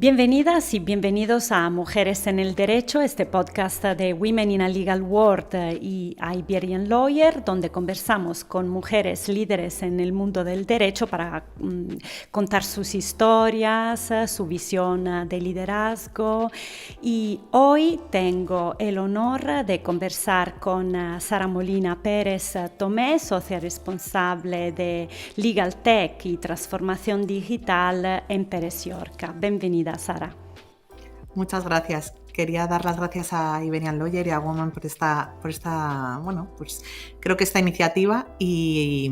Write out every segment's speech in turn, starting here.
Bienvenidas y bienvenidos a Mujeres en el Derecho, este podcast de Women in a Legal World y Iberian Lawyer, donde conversamos con mujeres líderes en el mundo del derecho para contar sus historias, su visión de liderazgo. Y hoy tengo el honor de conversar con Sara Molina Pérez Tomé, socia responsable de Legal Tech y transformación digital en Pérez Yorca. Bienvenida, Sara. Muchas gracias. Quería dar las gracias a Iberian Lawyer y a Women por esta creo que esta iniciativa y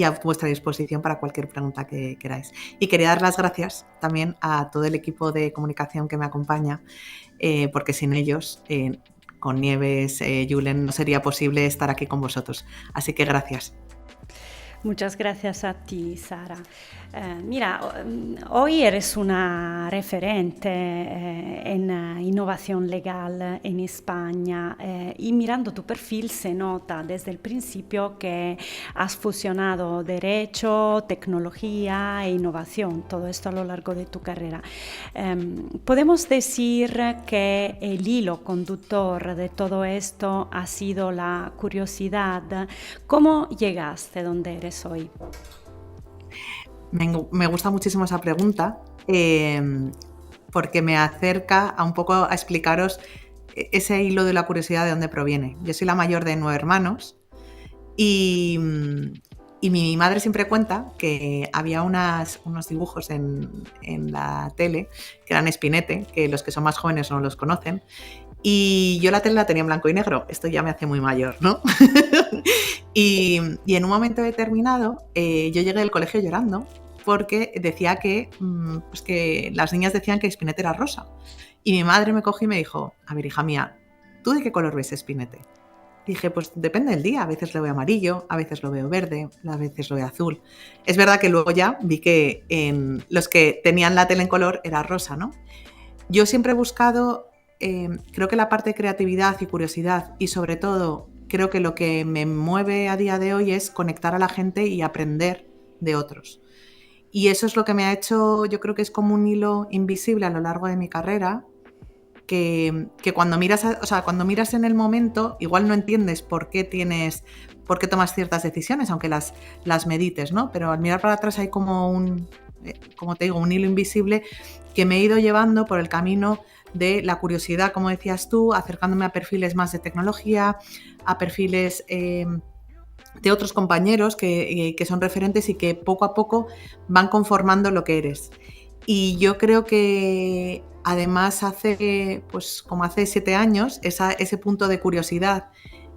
a vuestra disposición para cualquier pregunta que queráis. Y quería dar las gracias también a todo el equipo de comunicación que me acompaña, porque sin ellos, con Nieves, Julen, no sería posible estar aquí con vosotros. Así que gracias. Muchas gracias a ti, Sara. Mira, hoy eres una referente en innovación legal en España y mirando tu perfil se nota desde el principio que has fusionado derecho, tecnología e innovación, todo esto a lo largo de tu carrera. Podemos decir que el hilo conductor de todo esto ha sido la curiosidad. ¿Cómo llegaste donde eres hoy? Me gusta muchísimo esa pregunta porque me acerca a un poco a explicaros ese hilo de la curiosidad de dónde proviene. Yo soy la mayor de 9 hermanos y mi madre siempre cuenta que había unos dibujos en la tele que eran Spinette, que los que son más jóvenes no los conocen, y yo la tele la tenía en blanco y negro. Esto ya me hace muy mayor, ¿no? y en un momento determinado yo llegué del colegio llorando porque decía que las niñas decían que Spinette era rosa. Y mi madre me cogió y me dijo: a ver, hija mía, ¿tú de qué color ves Spinette? Dije, pues depende del día, a veces lo veo amarillo, a veces lo veo verde, a veces lo veo azul. Es verdad que luego ya vi que en los que tenían la tele en color era rosa, ¿no? Yo siempre he buscado, creo que la parte de creatividad y curiosidad, y sobre todo creo que lo que me mueve a día de hoy es conectar a la gente y aprender de otros. Y eso es lo que me ha hecho, yo creo que es como un hilo invisible a lo largo de mi carrera, que cuando miras en el momento, igual no entiendes por qué tomas ciertas decisiones, aunque las medites, ¿no? Pero al mirar para atrás hay como como te digo, un hilo invisible que me he ido llevando por el camino de la curiosidad, como decías tú, acercándome a perfiles más de tecnología, a perfiles de otros compañeros que son referentes y que poco a poco van conformando lo que eres. Y yo creo que además como hace 7 años, ese punto de curiosidad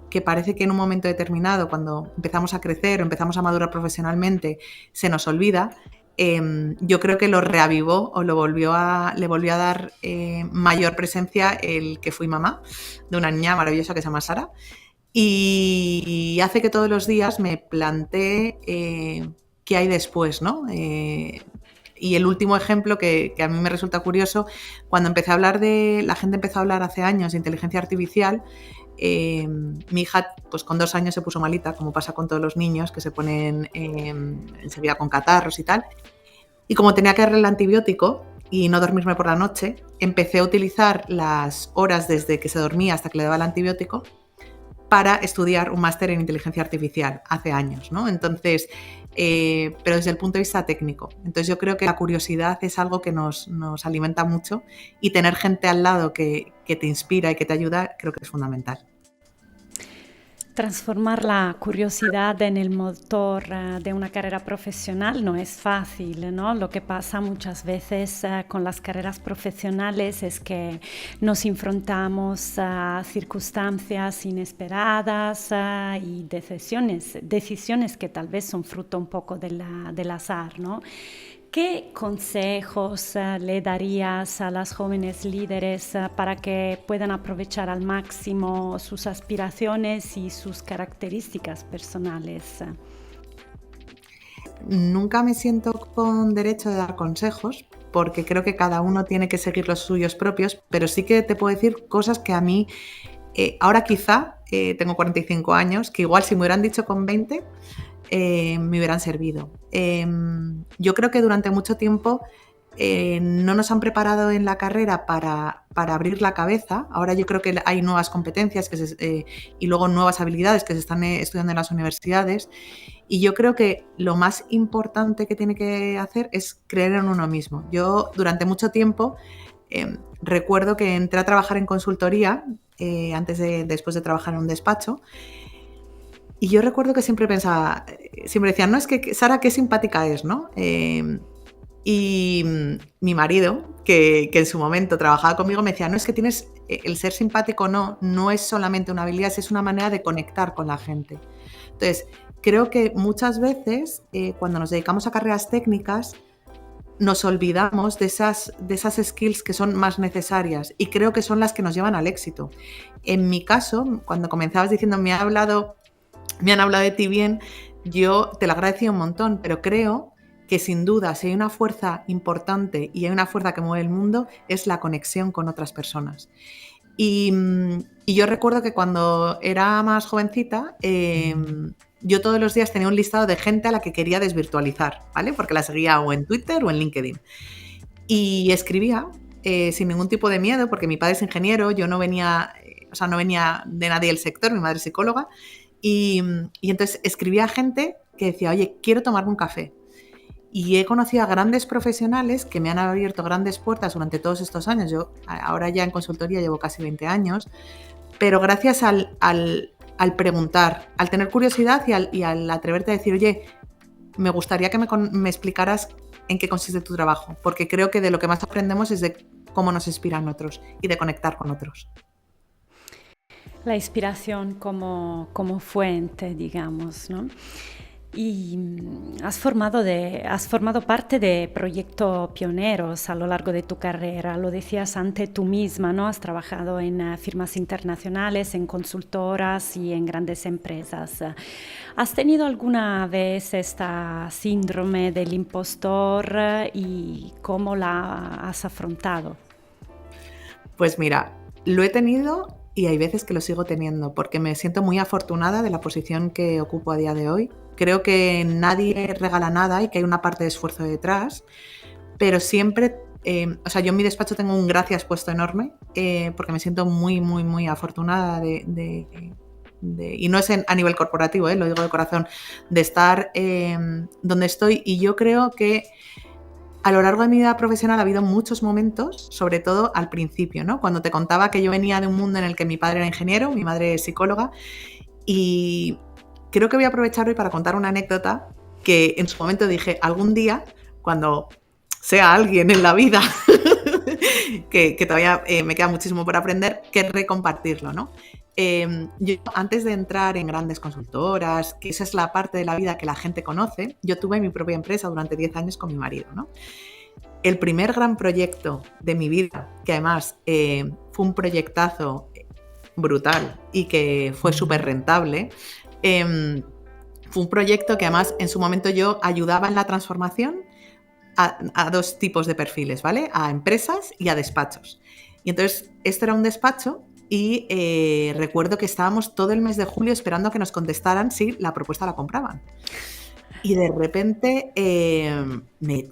que parece que en un momento determinado, cuando empezamos a crecer o empezamos a madurar profesionalmente, se nos olvida, yo creo que lo reavivó o le volvió a dar mayor presencia el que fui mamá de una niña maravillosa que se llama Sara, y hace que todos los días me plantee qué hay después, ¿no? Y el último ejemplo que a mí me resulta curioso, cuando la gente empezó a hablar hace años de inteligencia artificial, mi hija pues con 2 años se puso malita, como pasa con todos los niños que se ponen enseguida con catarros y tal, y como tenía que darle el antibiótico y no dormirme por la noche, empecé a utilizar las horas desde que se dormía hasta que le daba el antibiótico para estudiar un máster en inteligencia artificial hace años, ¿no? Entonces, pero desde el punto de vista técnico. Entonces yo creo que la curiosidad es algo que nos alimenta mucho, y tener gente al lado que te inspira y que te ayuda creo que es fundamental. Transformar la curiosidad en el motor de una carrera profesional no es fácil, ¿no? Lo que pasa muchas veces con las carreras profesionales es que nos enfrentamos a circunstancias inesperadas y decisiones que tal vez son fruto un poco del azar, ¿no? ¿Qué consejos le darías a las jóvenes líderes para que puedan aprovechar al máximo sus aspiraciones y sus características personales? Nunca me siento con derecho de dar consejos, porque creo que cada uno tiene que seguir los suyos propios, pero sí que te puedo decir cosas que a mí, ahora quizá, tengo 45 años, que igual si me hubieran dicho con 20, me hubieran servido. Yo creo que durante mucho tiempo no nos han preparado en la carrera para abrir la cabeza. Ahora yo creo que hay nuevas competencias y luego nuevas habilidades que se están estudiando en las universidades. Y yo creo que lo más importante que tiene que hacer es creer en uno mismo. Yo durante mucho tiempo recuerdo que entré a trabajar en consultoría después de trabajar en un despacho. Y yo recuerdo que siempre pensaba, siempre decían, no, es que Sara, qué simpática es, ¿no? Y mi marido, que en su momento trabajaba conmigo, me decía, no, es que el ser simpático no es solamente una habilidad, es una manera de conectar con la gente. Entonces, creo que muchas veces cuando nos dedicamos a carreras técnicas, nos olvidamos de esas skills que son más necesarias y creo que son las que nos llevan al éxito. En mi caso, cuando comenzabas diciendo, me han hablado de ti bien, yo te lo agradecí un montón, pero creo que sin duda, si hay una fuerza importante y hay una fuerza que mueve el mundo, es la conexión con otras personas. Y yo recuerdo que cuando era más jovencita, yo todos los días tenía un listado de gente a la que quería desvirtualizar, ¿vale? Porque la seguía o en Twitter o en LinkedIn. Y escribía sin ningún tipo de miedo, porque mi padre es ingeniero, yo no venía de nadie del sector, mi madre es psicóloga, y entonces escribía a gente que decía, oye, quiero tomarme un café. Y he conocido a grandes profesionales que me han abierto grandes puertas durante todos estos años. Yo ahora ya en consultoría llevo casi 20 años, pero gracias al preguntar, al tener curiosidad y al atreverte a decir, oye, me gustaría que me explicaras en qué consiste tu trabajo, porque creo que de lo que más aprendemos es de cómo nos inspiran otros y de conectar con otros. La inspiración como fuente, digamos, ¿no? Y has formado parte de proyectos pioneros a lo largo de tu carrera, lo decías antes tú misma, ¿no? Has trabajado en firmas internacionales, en consultoras y en grandes empresas. ¿Has tenido alguna vez esta síndrome del impostor y cómo la has afrontado? Pues mira, lo he tenido y hay veces que lo sigo teniendo porque me siento muy afortunada de la posición que ocupo a día de hoy. Creo que nadie regala nada y que hay una parte de esfuerzo detrás, pero siempre, yo en mi despacho tengo un gracias puesto enorme porque me siento muy, muy, muy afortunada y no es a nivel corporativo, lo digo de corazón, de estar donde estoy. Y yo creo que a lo largo de mi vida profesional ha habido muchos momentos, sobre todo al principio, ¿no? Cuando te contaba que yo venía de un mundo en el que mi padre era ingeniero, mi madre es psicóloga, y creo que voy a aprovechar hoy para contar una anécdota que en su momento dije, algún día, cuando sea alguien en la vida, que todavía me queda muchísimo por aprender, querré compartirlo, ¿no? Yo antes de entrar en grandes consultoras, que esa es la parte de la vida que la gente conoce, yo tuve mi propia empresa durante 10 años con mi marido, ¿no? El primer gran proyecto de mi vida, que además fue un proyectazo brutal y que fue súper rentable, fue un proyecto que además en su momento yo ayudaba en la transformación a dos tipos de perfiles, ¿vale? A empresas y a despachos. Y entonces, esto era un despacho y recuerdo que estábamos todo el mes de julio esperando a que nos contestaran si la propuesta la compraban. Y de repente,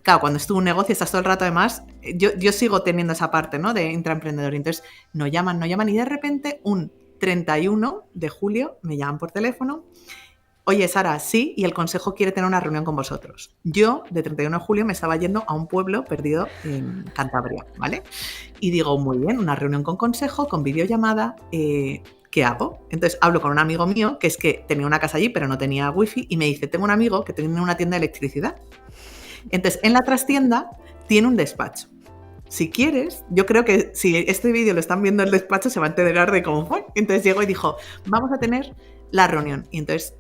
claro, cuando estuvo un negocio, estás todo el rato además, yo sigo teniendo esa parte, ¿no? De intraemprendedor. Entonces, no llaman y de repente, un 31 de julio, me llaman por teléfono. Oye, Sara, sí, y el consejo quiere tener una reunión con vosotros. Yo, de 31 de julio, me estaba yendo a un pueblo perdido en Cantabria, ¿vale? Y digo, muy bien, una reunión con consejo, con videollamada, ¿qué hago? Entonces hablo con un amigo mío, que es que tenía una casa allí, pero no tenía wifi, y me dice, tengo un amigo que tiene una tienda de electricidad. Entonces, en la trastienda tiene un despacho. Si quieres, yo creo que si este vídeo lo están viendo el despacho, se va a enterar de cómo fue. Entonces llegó y dijo, vamos a tener la reunión. Y entonces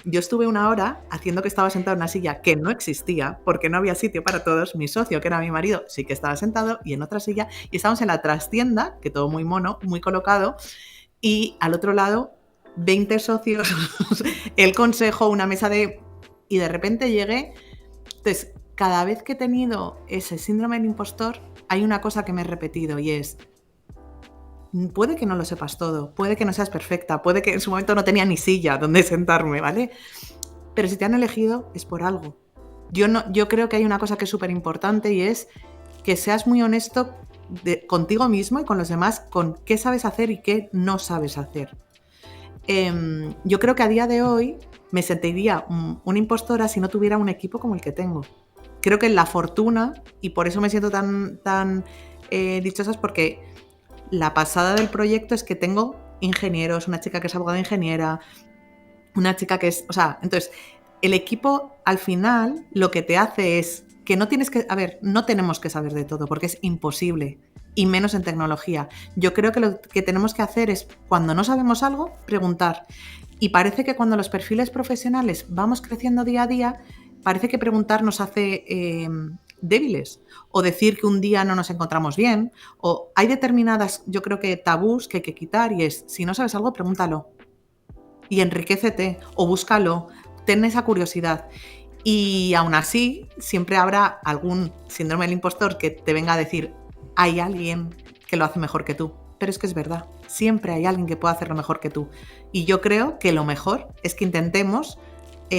yo estuve una hora haciendo que estaba sentado en una silla que no existía porque no había sitio para todos. Mi socio, que era mi marido, sí que estaba sentado y en otra silla. Y estábamos en la trastienda, que todo muy mono, muy colocado. Y al otro lado, 20 socios, el consejo, una mesa Y de repente llegué. Entonces, cada vez que he tenido ese síndrome del impostor, hay una cosa que me he repetido y es, puede que no lo sepas todo, puede que no seas perfecta, puede que en su momento no tenía ni silla donde sentarme, ¿vale? Pero si te han elegido es por algo. Yo creo que hay una cosa que es súper importante y es que seas muy honesto contigo mismo y con los demás con qué sabes hacer y qué no sabes hacer. Yo creo que a día de hoy me sentiría una impostora si no tuviera un equipo como el que tengo. Creo que la fortuna, y por eso me siento tan dichosa, es porque la pasada del proyecto es que tengo ingenieros, una chica que es abogada ingeniera, una chica que es... O sea, entonces, el equipo al final lo que te hace es que no tienes que... A ver, no tenemos que saber de todo porque es imposible, y menos en tecnología. Yo creo que lo que tenemos que hacer es, cuando no sabemos algo, preguntar. Y parece que cuando los perfiles profesionales vamos creciendo día a día, parece que preguntar nos hace débiles, o decir que un día no nos encontramos bien, o hay determinadas, yo creo que tabús que hay que quitar, y es, si no sabes algo, pregúntalo y enriquécete, o búscalo, ten esa curiosidad. Y aún así, siempre habrá algún síndrome del impostor que te venga a decir, hay alguien que lo hace mejor que tú. Pero es que es verdad, siempre hay alguien que puede hacerlo mejor que tú. Y yo creo que lo mejor es que intentemos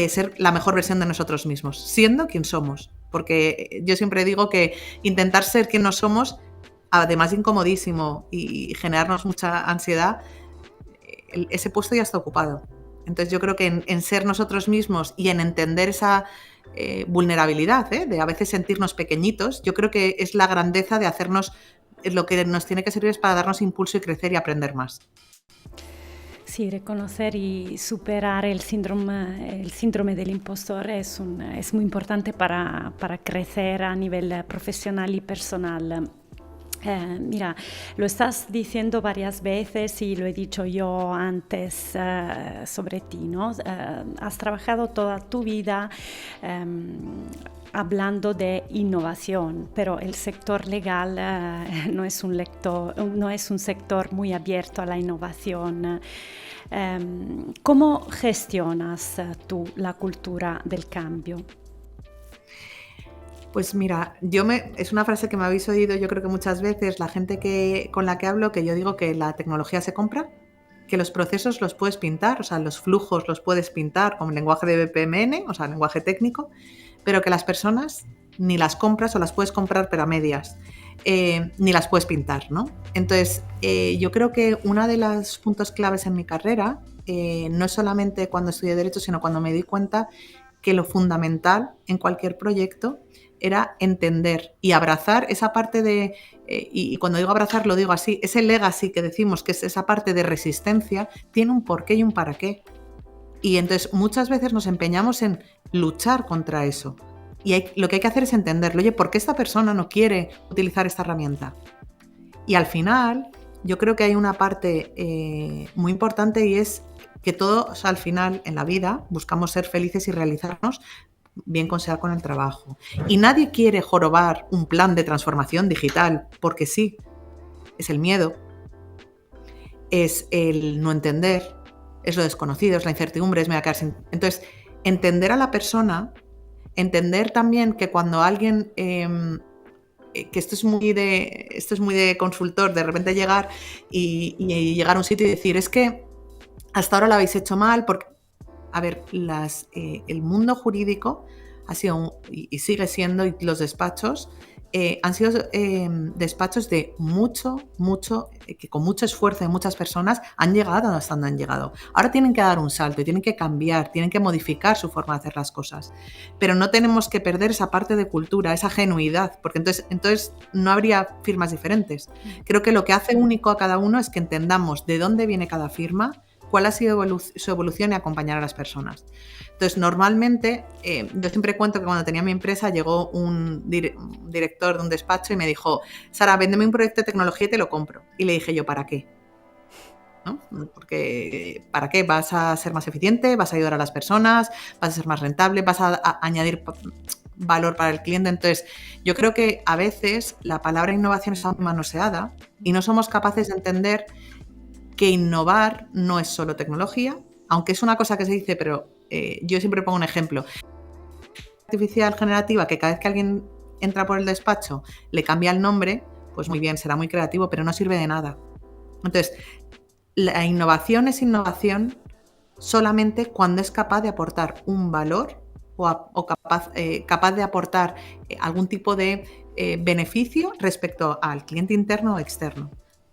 ser la mejor versión de nosotros mismos, siendo quien somos. Porque yo siempre digo que intentar ser quien no somos, además de incomodísimo y generarnos mucha ansiedad, ese puesto ya está ocupado. Entonces yo creo que en ser nosotros mismos y en entender esa vulnerabilidad, de a veces sentirnos pequeñitos, yo creo que es la grandeza de hacernos, lo que nos tiene que servir es para darnos impulso y crecer y aprender más. Sí, reconocer y superar el síndrome del impostor es muy importante para crecer a nivel profesional y personal. Mira, lo estás diciendo varias veces y lo he dicho yo antes sobre ti, ¿no? Has trabajado toda tu vida hablando de innovación, pero el sector legal no es un sector muy abierto a la innovación. ¿Cómo gestionas tú la cultura del cambio? Pues mira, es una frase que me habéis oído, yo creo que muchas veces, la gente con la que hablo, que yo digo que la tecnología se compra, que los procesos los puedes pintar, o sea, los flujos los puedes pintar con lenguaje de BPMN, o sea, lenguaje técnico, pero que las personas ni las compras, o las puedes comprar pero a medias, ni las puedes pintar, ¿no? Entonces, yo creo que uno de los puntos claves en mi carrera, no es solamente cuando estudié Derecho, sino cuando me di cuenta que lo fundamental en cualquier proyecto era entender y abrazar esa parte de, y cuando digo abrazar lo digo así, ese legacy que decimos, que es esa parte de resistencia, tiene un porqué y un para qué. Y entonces muchas veces nos empeñamos en luchar contra eso. Y lo que hay que hacer es entenderlo. Oye, ¿por qué esta persona no quiere utilizar esta herramienta? Y al final, yo creo que hay una parte muy importante, y es que todos al final en la vida buscamos ser felices y realizarnos, bien sea con el trabajo. Y nadie quiere jorobar un plan de transformación digital, porque sí, es el miedo, es el no entender, es lo desconocido, es la incertidumbre, es me voy a quedar sin... Entonces, entender a la persona, entender también que cuando alguien... que esto es muy de consultor, de repente llegar y llegar a un sitio y decir, es que hasta ahora lo habéis hecho mal, porque, a ver, el mundo jurídico ha sido y sigue siendo, y los despachos han sido despachos de que con mucho esfuerzo de muchas personas han llegado hasta donde han llegado. Ahora tienen que dar un salto y tienen que cambiar, tienen que modificar su forma de hacer las cosas. Pero no tenemos que perder esa parte de cultura, esa genuidad, porque entonces no habría firmas diferentes. Creo que lo que hace único a cada uno es que entendamos de dónde viene cada firma, cuál ha sido su evolución, y acompañar a las personas. Entonces, normalmente, yo siempre cuento que cuando tenía mi empresa llegó un director de un despacho y me dijo, Sara, véndeme un proyecto de tecnología y te lo compro. Y le dije yo, ¿para qué? ¿No? Porque ¿para qué? ¿Vas a ser más eficiente? ¿Vas a ayudar a las personas? ¿Vas a ser más rentable? ¿Vas a añadir valor para el cliente? Entonces, yo creo que a veces la palabra innovación está muy manoseada y no somos capaces de entender que innovar no es solo tecnología, aunque es una cosa que se dice, pero yo siempre pongo un ejemplo. Artificial generativa, que cada vez que alguien entra por el despacho le cambia el nombre, pues muy bien, será muy creativo, pero no sirve de nada. Entonces, la innovación es innovación solamente cuando es capaz de aportar un valor o capaz de aportar algún tipo de beneficio respecto al cliente interno o externo.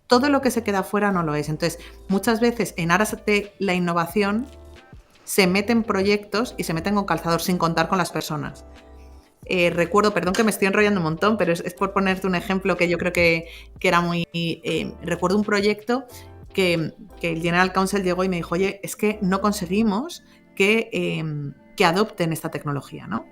Todo lo que se queda fuera no lo es. Entonces, muchas veces en aras de la innovación se meten proyectos y se meten con calzador sin contar con las personas. Recuerdo, perdón que me estoy enrollando un montón, pero es por ponerte un ejemplo que yo creo que era muy... recuerdo un proyecto que el General Counsel llegó y me dijo, oye, es que no conseguimos que adopten esta tecnología, ¿no?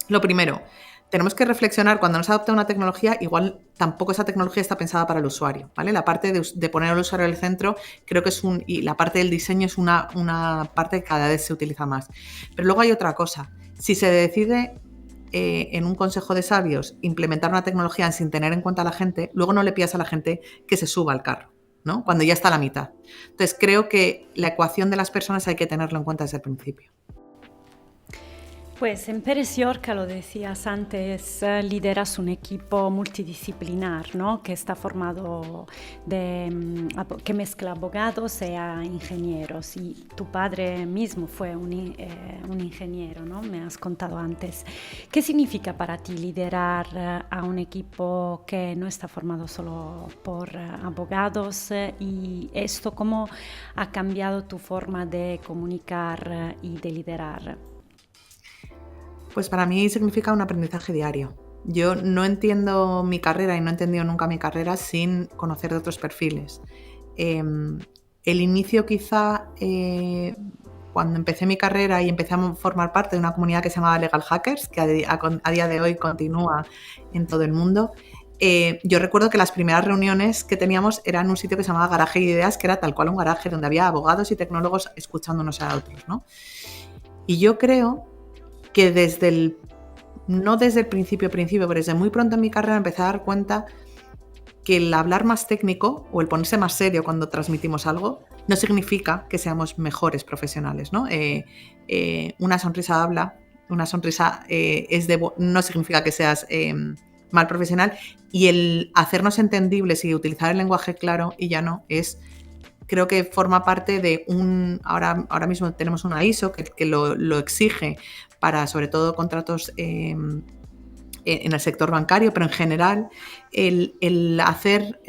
Lo primero, tenemos que reflexionar cuando nos adopta una tecnología, igual tampoco esa tecnología está pensada para el usuario, ¿vale? La parte de poner al usuario en el centro creo que y la parte del diseño es una parte que cada vez se utiliza más. Pero luego hay otra cosa, si se decide en un consejo de sabios implementar una tecnología sin tener en cuenta a la gente, luego no le pidas a la gente que se suba al carro, ¿no? Cuando ya está a la mitad. Entonces creo que la ecuación de las personas hay que tenerlo en cuenta desde el principio. Pues en Pérez Yorca, lo decías antes, lideras un equipo multidisciplinar, ¿no? Que está formado que mezcla abogados e ingenieros. Y tu padre mismo fue un ingeniero, ¿no? Me has contado antes. ¿Qué significa para ti liderar a un equipo que no está formado solo por abogados? Y esto, ¿cómo ha cambiado tu forma de comunicar y de liderar? Pues para mí significa un aprendizaje diario. Yo no entiendo mi carrera y no he entendido nunca mi carrera sin conocer de otros perfiles. El inicio quizá, cuando empecé mi carrera y empecé a formar parte de una comunidad que se llamaba Legal Hackers, que a día de hoy continúa en todo el mundo, yo recuerdo que las primeras reuniones que teníamos eran en un sitio que se llamaba Garaje de Ideas, que era tal cual un garaje donde había abogados y tecnólogos escuchándonos a otros, ¿no? Y yo creo que no desde el principio, pero desde muy pronto en mi carrera empecé a dar cuenta que el hablar más técnico o el ponerse más serio cuando transmitimos algo no significa que seamos mejores profesionales, ¿no? Una sonrisa habla, una sonrisa no significa que seas mal profesional, y el hacernos entendibles y utilizar el lenguaje claro y llano creo que forma parte de ahora mismo tenemos una ISO que lo exige para, sobre todo, contratos en el sector bancario, pero en general el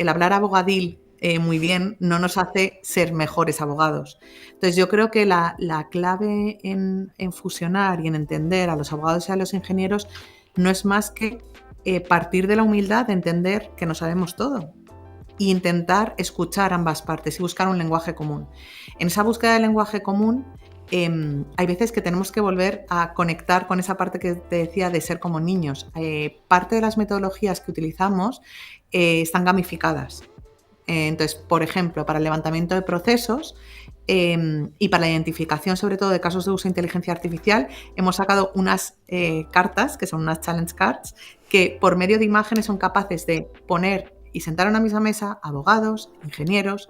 hablar abogadil muy bien no nos hace ser mejores abogados. Entonces yo creo que la clave en fusionar y en entender a los abogados y a los ingenieros no es más que partir de la humildad de entender que no sabemos todo e intentar escuchar ambas partes y buscar un lenguaje común. En esa búsqueda de lenguaje común hay veces que tenemos que volver a conectar con esa parte que te decía de ser como niños. Parte de las metodologías que utilizamos están gamificadas. Entonces, por ejemplo, para el levantamiento de procesos y para la identificación, sobre todo, de casos de uso de inteligencia artificial, hemos sacado unas cartas, que son unas challenge cards, que por medio de imágenes son capaces de poner y sentar en una misma mesa abogados, ingenieros,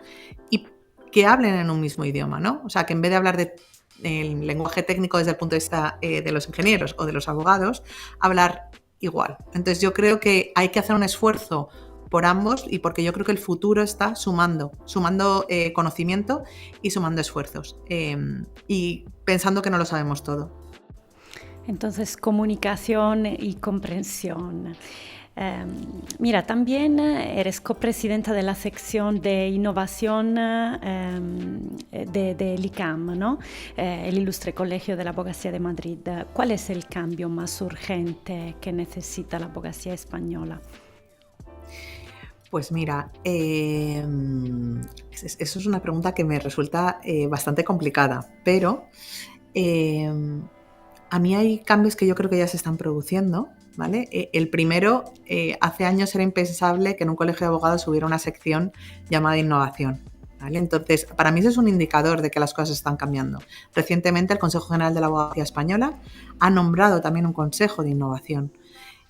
y que hablen en un mismo idioma, ¿no? O sea, que en vez de hablar el lenguaje técnico desde el punto de vista de los ingenieros o de los abogados, hablar igual. Entonces yo creo que hay que hacer un esfuerzo por ambos, y porque yo creo que el futuro está sumando conocimiento y sumando esfuerzos y pensando que no lo sabemos todo. Entonces, comunicación y comprensión. Mira, también eres copresidenta de la sección de innovación del ICAM, ¿no? El Ilustre Colegio de la Abogacía de Madrid. ¿Cuál es el cambio más urgente que necesita la abogacía española? Pues mira, eso es una pregunta que me resulta bastante complicada, pero a mí hay cambios que yo creo que ya se están produciendo, ¿vale? El primero, hace años era impensable que en un colegio de abogados hubiera una sección llamada innovación, ¿vale? Entonces, para mí eso es un indicador de que las cosas están cambiando. Recientemente el Consejo General de la Abogacía Española ha nombrado también un consejo de innovación.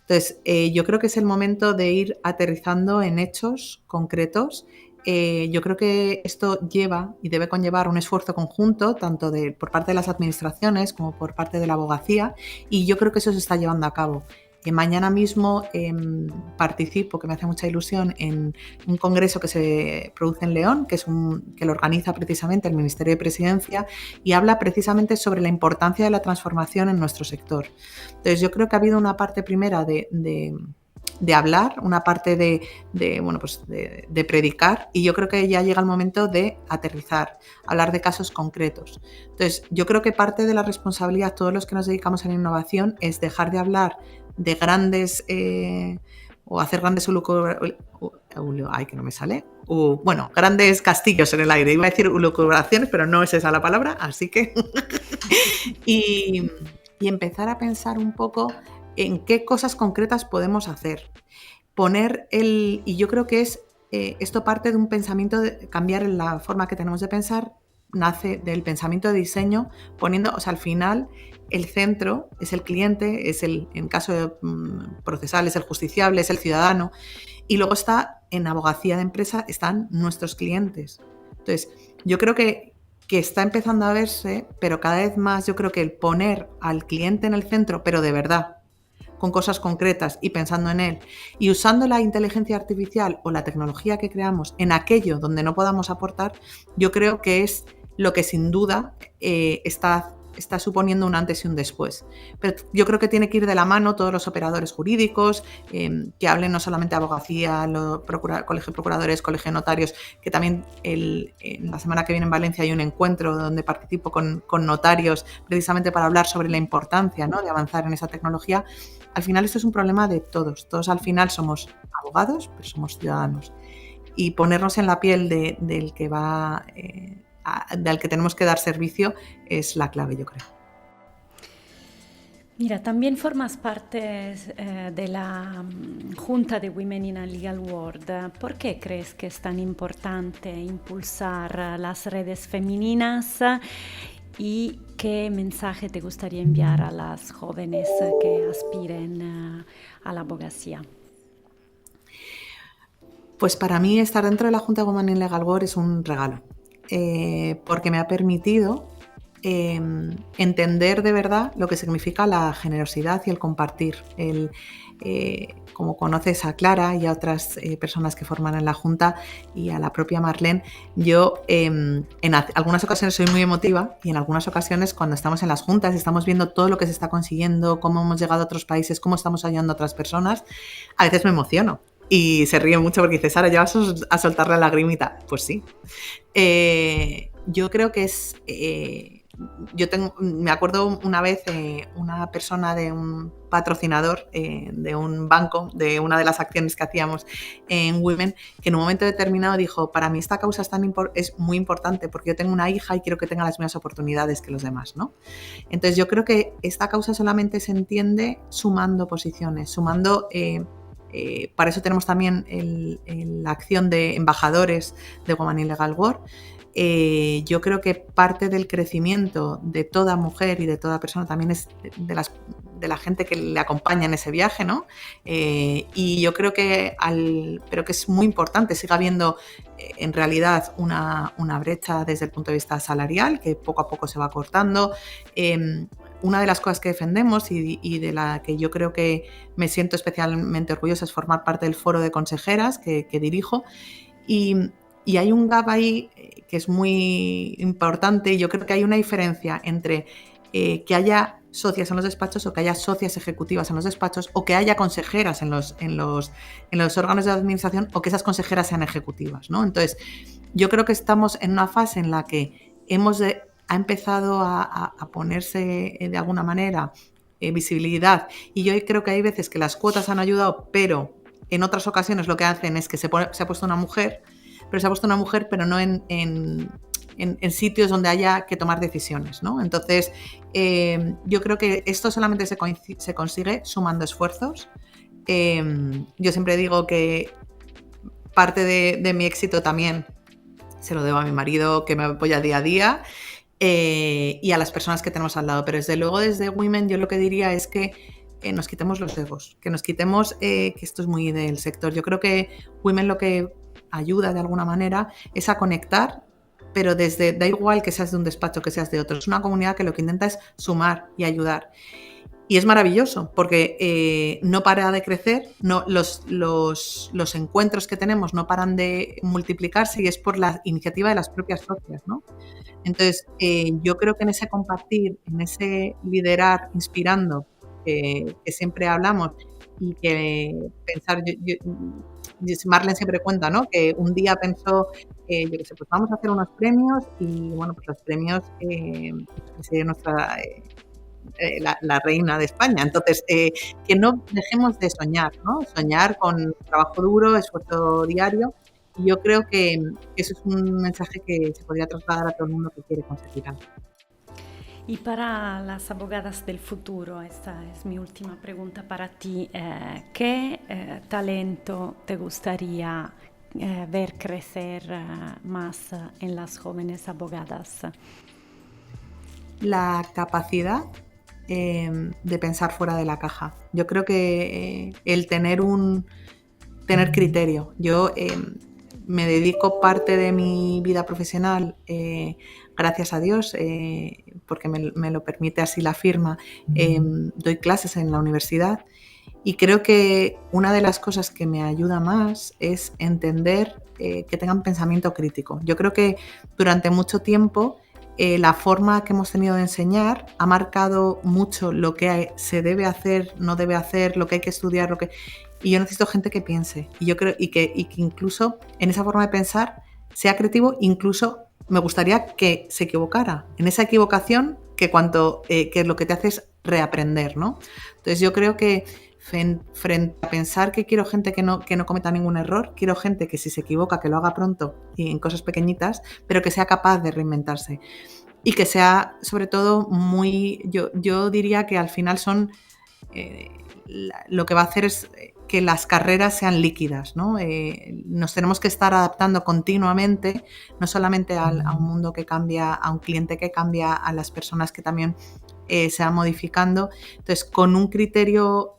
Entonces, yo creo que es el momento de ir aterrizando en hechos concretos. Yo creo que esto lleva y debe conllevar un esfuerzo conjunto, tanto por parte de las administraciones como por parte de la abogacía, y yo creo que eso se está llevando a cabo. Mañana mismo participo, que me hace mucha ilusión, en un congreso que se produce en León, que lo organiza precisamente el Ministerio de Presidencia y habla precisamente sobre la importancia de la transformación en nuestro sector. Entonces yo creo que ha habido una parte primera de hablar, una parte de predicar, y yo creo que ya llega el momento de aterrizar, hablar de casos concretos. Entonces, yo creo que parte de la responsabilidad, todos los que nos dedicamos a la innovación, es dejar de hablar de grandes o hacer grandes grandes castillos en el aire. Iba a decir lucubraciones, pero no es esa la palabra, así que y empezar a pensar un poco en qué cosas concretas podemos hacer. Y yo creo que esto parte de un pensamiento, de cambiar la forma que tenemos de pensar, nace del pensamiento de diseño, poniendo, al final, el centro es el cliente, en caso de procesal, es el justiciable, es el ciudadano, y luego en abogacía de empresa, están nuestros clientes. Entonces, yo creo que está empezando a verse, pero cada vez más yo creo que el poner al cliente en el centro, pero de verdad, con cosas concretas y pensando en él, y usando la inteligencia artificial o la tecnología que creamos en aquello donde no podamos aportar, yo creo que es lo que sin duda está suponiendo un antes y un después. Pero yo creo que tiene que ir de la mano todos los operadores jurídicos, que hablen no solamente de abogacía, colegio de procuradores, colegio de notarios, que también la semana que viene en Valencia hay un encuentro donde participo con notarios precisamente para hablar sobre la importancia, ¿no?, de avanzar en esa tecnología. Al final esto es un problema de todos. Todos al final somos abogados, pero somos ciudadanos. Y ponernos en la piel del que del que tenemos que dar servicio es la clave, yo creo. Mira, también formas parte de la Junta de Women in a Legal World. ¿Por qué crees que es tan importante impulsar las redes femeninas? ¿Y qué mensaje te gustaría enviar a las jóvenes que aspiren a la abogacía? Pues para mí estar dentro de la Junta de Women in Legal World es un regalo, porque me ha permitido entender de verdad lo que significa la generosidad y el compartir. Como conoces a Clara y a otras personas que forman en la Junta y a la propia Marlene, yo en algunas ocasiones soy muy emotiva, y en algunas ocasiones cuando estamos en las juntas y estamos viendo todo lo que se está consiguiendo, cómo hemos llegado a otros países, cómo estamos ayudando a otras personas, a veces me emociono. Y se ríe mucho porque dice, Sara, ¿ya vas a soltar la lagrimita? Pues sí. Yo creo que me acuerdo una vez una persona de un patrocinador de un banco, de una de las acciones que hacíamos en Women, que en un momento determinado dijo, para mí esta causa es muy importante porque yo tengo una hija y quiero que tenga las mismas oportunidades que los demás, ¿no? Entonces yo creo que esta causa solamente se entiende sumando posiciones, sumando... para eso tenemos también la acción de embajadores de Women in Legal World. Yo creo que parte del crecimiento de toda mujer y de toda persona también es de la gente que le acompaña en ese viaje, ¿no? Y yo creo que pero que es muy importante, siga habiendo en realidad una brecha desde el punto de vista salarial, que poco a poco se va cortando. Una de las cosas que defendemos y de la que yo creo que me siento especialmente orgullosa es formar parte del foro de consejeras que dirijo, y hay un gap ahí que es muy importante. Yo creo que hay una diferencia entre que haya socias en los despachos o que haya socias ejecutivas en los despachos, o que haya consejeras en los órganos de administración, o que esas consejeras sean ejecutivas, ¿no? Entonces, yo creo que estamos en una fase en la que ha empezado a ponerse de alguna manera visibilidad, y yo creo que hay veces que las cuotas han ayudado, pero en otras ocasiones lo que hacen es que se ha puesto una mujer, pero no en sitios donde haya que tomar decisiones, ¿no? Entonces, yo creo que esto solamente se consigue sumando esfuerzos. Yo siempre digo que parte de mi éxito también se lo debo a mi marido, que me apoya día a día, y a las personas que tenemos al lado. Pero desde luego, desde Women, yo lo que diría es que nos quitemos los egos, que nos quitemos, que esto es muy del sector. Yo creo que Women lo que ayuda de alguna manera es a conectar, pero da igual que seas de un despacho, que seas de otro. Es una comunidad que lo que intenta es sumar y ayudar. Y es maravilloso porque no para de crecer, no, los encuentros que tenemos no paran de multiplicarse y es por la iniciativa de las propias socias, ¿no? Entonces, yo creo que en ese compartir, en ese liderar inspirando, que siempre hablamos y que pensar, Marlene siempre cuenta, ¿no? Que un día pensó, yo qué sé, pues vamos a hacer unos premios y bueno, pues los premios, pues sería nuestra, la reina de España. Entonces, que no dejemos de soñar, ¿no? Soñar con trabajo duro, esfuerzo diario. Y yo creo que eso es un mensaje que se podría trasladar a todo el mundo que quiere conseguir algo. Y para las abogadas del futuro, esta es mi última pregunta para ti. ¿Qué talento te gustaría ver crecer más en las jóvenes abogadas? La capacidad de pensar fuera de la caja. Yo creo que el tener criterio. Yo me dedico parte de mi vida profesional, gracias a Dios, porque me lo permite así la firma, doy clases en la universidad y creo que una de las cosas que me ayuda más es entender que tengan pensamiento crítico. Yo creo que durante mucho tiempo la forma que hemos tenido de enseñar ha marcado mucho lo que se debe hacer, no debe hacer, lo que hay que estudiar, y yo necesito gente que piense. Y yo creo y que incluso en esa forma de pensar sea creativo, incluso me gustaría que se equivocara. En esa equivocación que lo que te hace es reaprender, ¿no? Entonces yo creo que frente a pensar que quiero gente que no cometa ningún error, quiero gente que si se equivoca, que lo haga pronto y en cosas pequeñitas, pero que sea capaz de reinventarse. Y que sea, sobre todo, yo diría que al final lo que va a hacer es que las carreras sean líquidas, ¿no? Nos tenemos que estar adaptando continuamente, no solamente a un mundo que cambia, a un cliente que cambia, a las personas que también se van modificando. Entonces, con un criterio,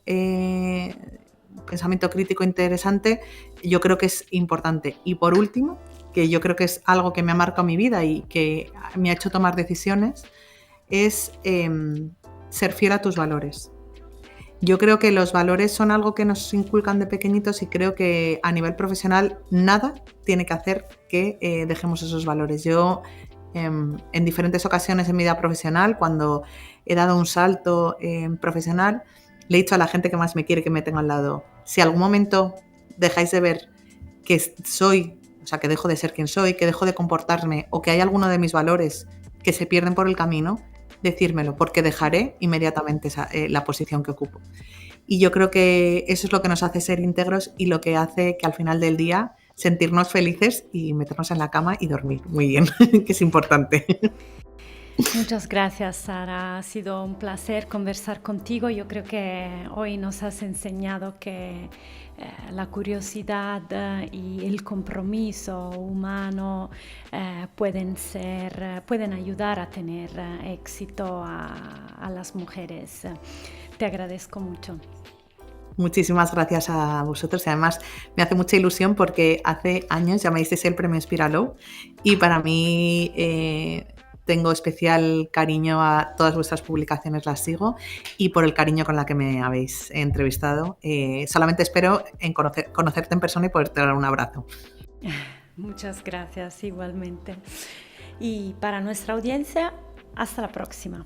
pensamiento crítico interesante, yo creo que es importante. Y por último, que yo creo que es algo que me ha marcado mi vida y que me ha hecho tomar decisiones, es ser fiel a tus valores. Yo creo que los valores son algo que nos inculcan de pequeñitos y creo que a nivel profesional nada tiene que hacer que dejemos esos valores. Yo en diferentes ocasiones en mi vida profesional, cuando he dado un salto profesional, le he dicho a la gente que más me quiere, que me tenga al lado, si algún momento dejáis de ver que soy, o sea, que dejo de ser quien soy, que dejo de comportarme o que hay alguno de mis valores que se pierden por el camino, decírmelo, porque dejaré inmediatamente la posición que ocupo. Y yo creo que eso es lo que nos hace ser íntegros y lo que hace que al final del día sentirnos felices y meternos en la cama y dormir muy bien, que es importante. Muchas gracias, Sara. Ha sido un placer conversar contigo. Yo creo que hoy nos has enseñado que la curiosidad y el compromiso humano pueden ayudar a tener éxito a las mujeres. Te agradezco mucho. Muchísimas gracias a vosotros y además me hace mucha ilusión porque hace años ya me disteis el premio Inspiralow y para mí tengo especial cariño a todas vuestras publicaciones, las sigo y por el cariño con la que me habéis entrevistado. Solamente espero en conocerte en persona y poderte dar un abrazo. Muchas gracias, igualmente. Y para nuestra audiencia, hasta la próxima.